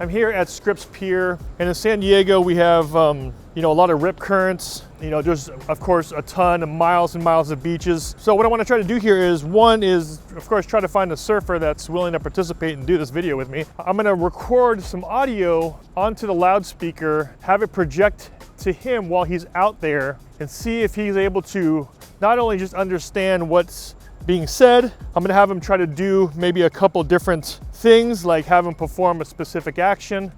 I'm here at Scripps Pier, and in San Diego we have you know, a lot of rip currents. You know, there's of course a ton of miles and miles of beaches. So what I want to try to do here is, one is of course try to find a surfer that's willing to participate and do this video with me. I'm going to record some audio onto the loudspeaker, have it project to him while he's out there, and see if he's able to not only just understand what's being said. I'm gonna have him try to do maybe a couple different things, like have him perform a specific action,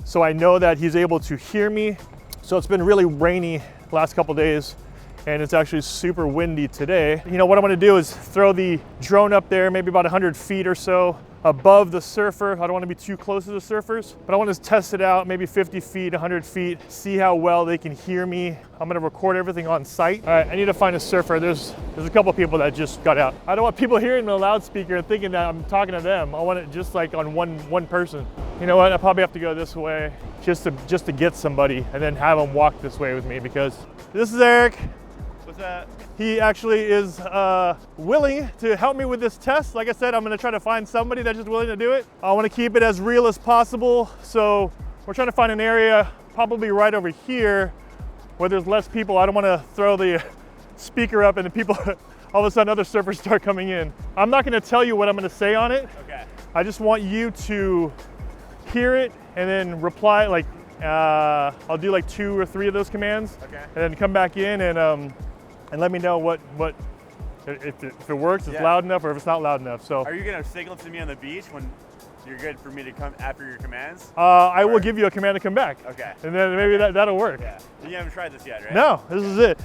so I know that he's able to hear me. So it's been really rainy last couple days, and it's actually super windy today. You know, what I'm gonna do is throw the drone up there, maybe about 100 feet or so above the surfer. I don't want to be too close to the surfers, but I want to test it out, maybe 50 feet, 100 feet, see how well they can hear me. I'm going to record everything on site. All right, I need to find a surfer. There's a couple people that just got out. I don't want people hearing the loudspeaker and thinking that I'm talking to them. I want it just like on one person. You know what? I probably have to go this way just to get somebody, and then have them walk this way with me, because this is Eric. What's that? He actually is willing to help me with this test. Like I said, I'm gonna try to find somebody that's just willing to do it. I wanna keep it as real as possible. So we're trying to find an area probably right over here where there's less people. I don't wanna throw the speaker up and the people, all of a sudden other surfers start coming in. I'm not gonna tell you what I'm gonna say on it. Okay. I just want you to hear it and then reply, like, I'll do like 2 or 3 of those commands. Okay. And then come back in and let me know what if it works, it's loud enough, or if it's not loud enough. So are you gonna signal to me on the beach when you're good for me to come after your commands? I will give you a command to come back. Okay. And then maybe that'll work. Yeah. You haven't tried this yet, right? No, this is it.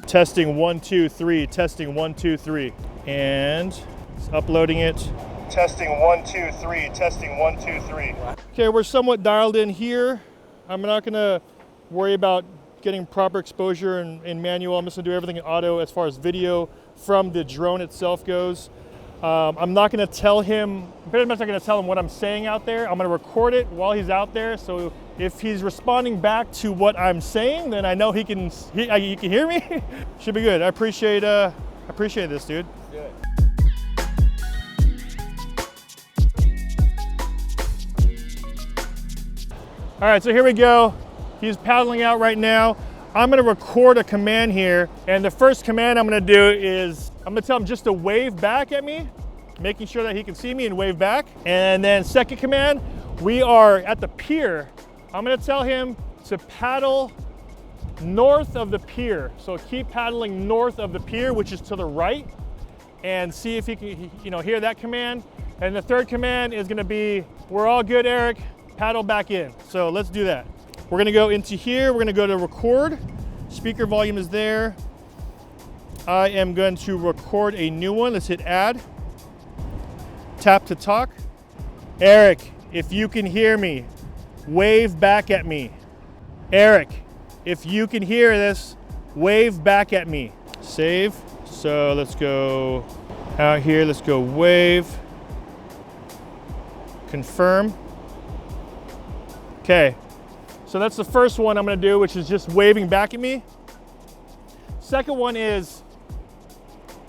Testing 1 2 3, testing 1 2 3, and it's uploading it. Testing 1 2 3, testing 1 2 3. Okay, we're somewhat dialed in here. I'm not gonna worry about getting proper exposure in manual. I'm just gonna do everything in auto as far as video from the drone itself goes. I'm not gonna tell him, pretty much not gonna tell him what I'm saying out there. I'm gonna record it while he's out there, so if he's responding back to what I'm saying, then I know he can hear me. Should be good. I appreciate this, dude. Let's do it. All right, so here we go. He's paddling out right now. I'm gonna record a command here, and the first command I'm gonna do is, I'm gonna tell him just to wave back at me, making sure that he can see me and wave back. And then second command, we are at the pier. I'm gonna tell him to paddle north of the pier. So keep paddling north of the pier, which is to the right, and see if he can, you know, hear that command. And the third command is gonna be, we're all good, Eric, paddle back in. So let's do that. We're gonna go into here, we're gonna go to record. Speaker volume is there. I am going to record a new one. Let's hit add. Tap to talk. Eric, if you can hear me, wave back at me. Eric, if you can hear this, wave back at me. Save. So let's go out here, let's go wave. Confirm. Okay, so that's the first one I'm gonna do, which is just waving back at me. Second one is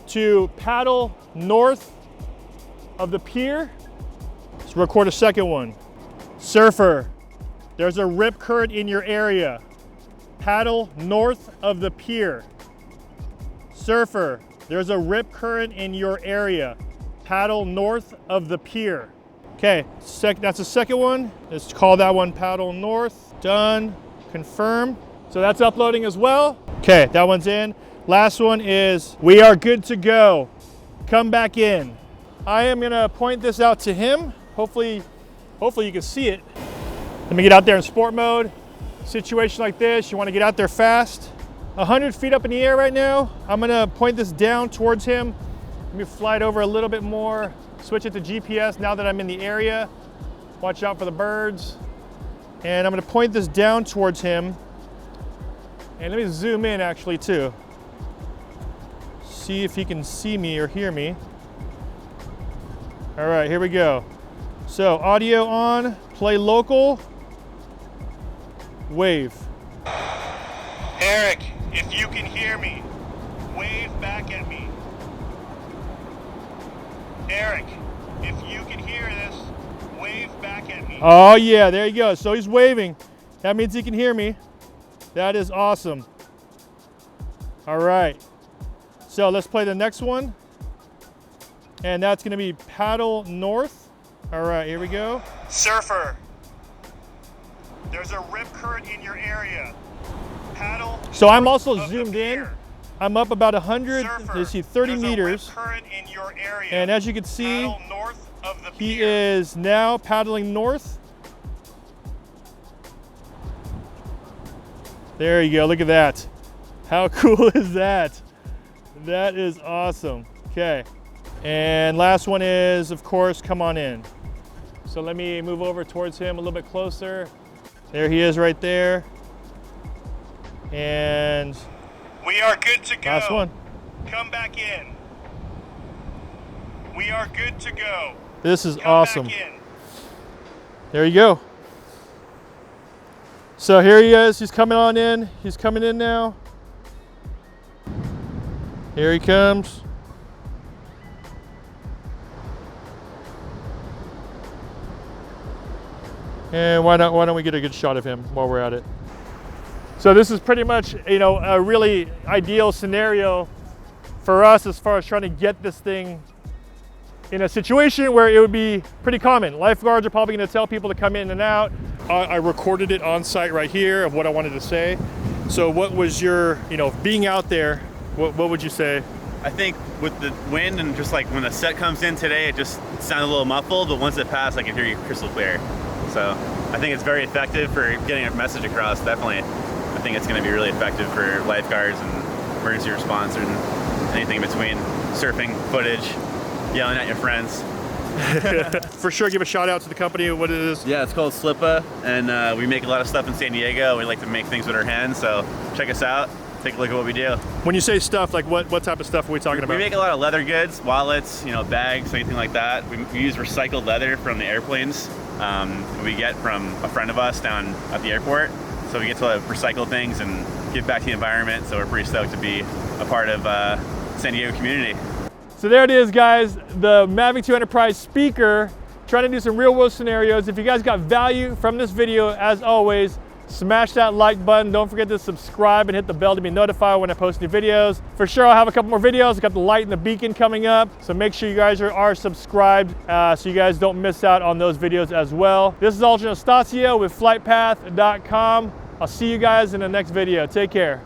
to paddle north of the pier. Let's record a second one. Surfer, there's a rip current in your area. Paddle north of the pier. Surfer, there's a rip current in your area. Paddle north of the pier. Okay, that's the second one. Let's call that one paddle north. Done, confirm. So that's uploading as well. Okay, that one's in. Last one is, we are good to go. Come back in. I am gonna point this out to him. Hopefully you can see it. Let me get out there in sport mode. Situation like this, you wanna get out there fast. 100 feet up in the air right now. I'm gonna point this down towards him. Let me fly it over a little bit more. Switch it to GPS now that I'm in the area. Watch out for the birds. And I'm gonna point this down towards him. And let me zoom in actually too. See if he can see me or hear me. All right, here we go. So audio on, play local. wave. Eric, if you can hear me, wave back at me. Eric, if you can hear this, wave back at me. Oh yeah, there you go. So he's waving. That means he can hear me. That is awesome. All right. So let's play the next one. And that's gonna be paddle north. All right, here we go. Surfer, there's a rip current in your area. Paddle. So I'm also north of the zoomed in. pier. I'm up about 100, Surfer, you see 30 there's meters. a rip current in your area. And as you can see, Paddle north of the he pier. is now paddling north. There you go, look at that. How cool is that? That is awesome. Okay, and last one is, of course, come on in. So let me move over towards him a little bit closer. There he is right there. And We are good to go. last one. Come back in. We are good to go. This is Come awesome. back in. There you go. So here he is, he's coming on in. He's coming in now. Here he comes. And why don't we get a good shot of him while we're at it? So this is pretty much, you know, a really ideal scenario for us as far as trying to get this thing in a situation where it would be pretty common. Lifeguards are probably going to tell people to come in and out. I recorded it on site right here of what I wanted to say. So what was your, you know, being out there, what would you say? I think with the wind and just like when the set comes in today, it just sounded a little muffled, but once it passed, I can hear you crystal clear. So I think it's very effective for getting a message across. Definitely, I think it's going to be really effective for lifeguards and emergency response and anything in between. Surfing footage, yelling at your friends. For sure, give a shout out to the company, what it is. Yeah, it's called Slippa, and we make a lot of stuff in San Diego. We like to make things with our hands, so check us out. Take a look at what we do. When you say stuff, like what type of stuff are we talking about? We make a lot of leather goods, wallets, you know, bags, anything like that. We use recycled leather from the airplanes we get from a friend of us down at the airport. So we get to recycle things and give back to the environment. So we're pretty stoked to be a part of San Diego community. So there it is, guys, the Mavic 2 Enterprise speaker, trying to do some real world scenarios. If you guys got value from this video, as always, smash that like button. Don't forget to subscribe and hit the bell to be notified when I post new videos. For sure, I'll have a couple more videos. I got the light and the beacon coming up, so make sure you guys are subscribed so you guys don't miss out on those videos as well. This is Ultra Anastasia with FlytPath.com. I'll see you guys in the next video. Take care.